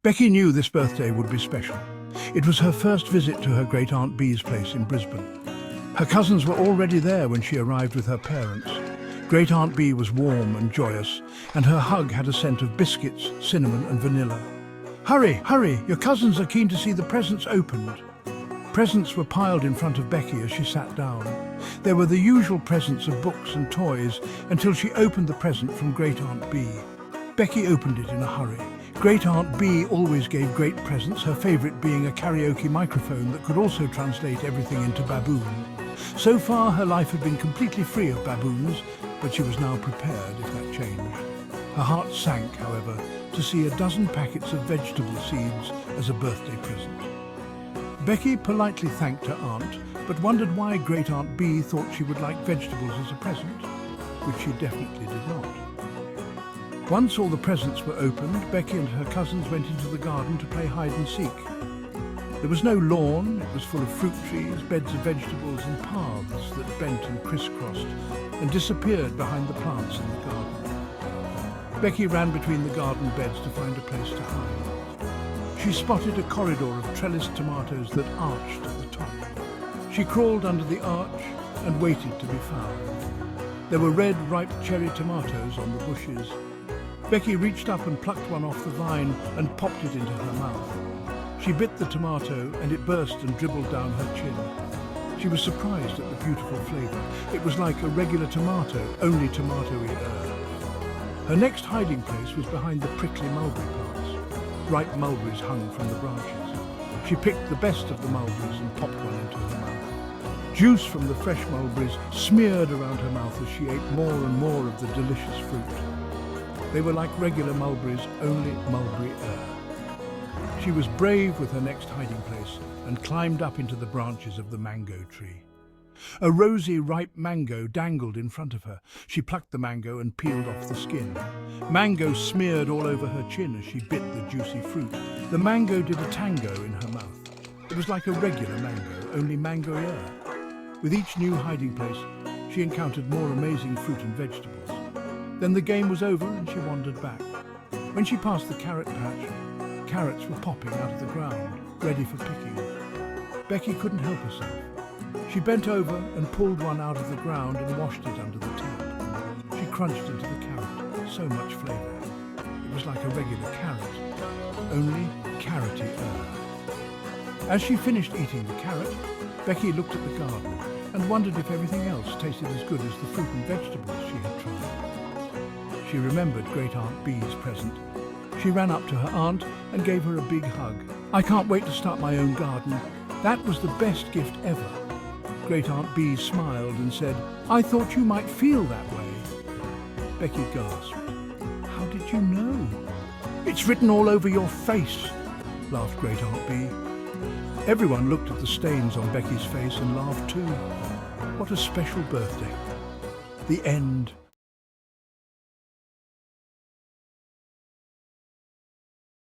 Becky knew this birthday would be special. It was her first visit to her great Aunt Bee's place in Brisbane. Her cousins were already there when she arrived with her parents. Great Aunt Bee was warm and joyous, and her hug had a scent of biscuits, cinnamon and vanilla. "Hurry, hurry, your cousins are keen to see the presents opened." Presents were piled in front of Becky as she sat down. There were the usual presents of books and toys until she opened the present from Great Aunt Bee. Becky opened it in a hurry. Great Aunt Bee always gave great presents, her favourite being a karaoke microphone that could also translate everything into baboon. So far, her life had been completely free of baboons, but she was now prepared if that changed. Her heart sank, however, to see a dozen packets of vegetable seeds as a birthday present. Becky politely thanked her aunt, but wondered why Great Aunt Bee thought she would like vegetables as a present, which she definitely did not. Once all the presents were opened, Becky and her cousins went into the garden to play hide and seek. There was no lawn, it was full of fruit trees, beds of vegetables and paths that bent and crisscrossed and disappeared behind the plants in the garden. Becky ran between the garden beds to find a place to hide. She spotted a corridor of trellised tomatoes that arched at the top. She crawled under the arch and waited to be found. There were red, ripe cherry tomatoes on the bushes. Becky reached up and plucked one off the vine and popped it into her mouth. She bit the tomato and it burst and dribbled down her chin. She was surprised at the beautiful flavour. It was like a regular tomato, only tomatoey. Her next hiding place was behind the prickly mulberry plants. Ripe mulberries hung from the branches. She picked the best of the mulberries and popped one into her mouth. Juice from the fresh mulberries smeared around her mouth as she ate more and more of the delicious fruit. They were like regular mulberries, only mulberry-er. She was brave with her next hiding place and climbed up into the branches of the mango tree. A rosy, ripe mango dangled in front of her. She plucked the mango and peeled off the skin. Mango smeared all over her chin as she bit the juicy fruit. The mango did a tango in her mouth. It was like a regular mango, only mango-er. With each new hiding place, she encountered more amazing fruit and vegetables. Then the game was over and she wandered back. When she passed the carrot patch, carrots were popping out of the ground, ready for picking. Becky couldn't help herself. She bent over and pulled one out of the ground and washed it under the tap. She crunched into the carrot, so much flavour. It was like a regular carrot, only carroty-er. As she finished eating the carrot, Becky looked at the garden and wondered if everything else tasted as good as the fruit and vegetables she had tried. She remembered Great Aunt Bee's present. She ran up to her aunt and gave her a big hug. "I can't wait to start my own garden. That was the best gift ever." Great Aunt Bee smiled and said, "I thought you might feel that way." Becky gasped. "How did you know?" "It's written all over your face," laughed Great Aunt Bee. Everyone looked at the stains on Becky's face and laughed too. What a special birthday. The end.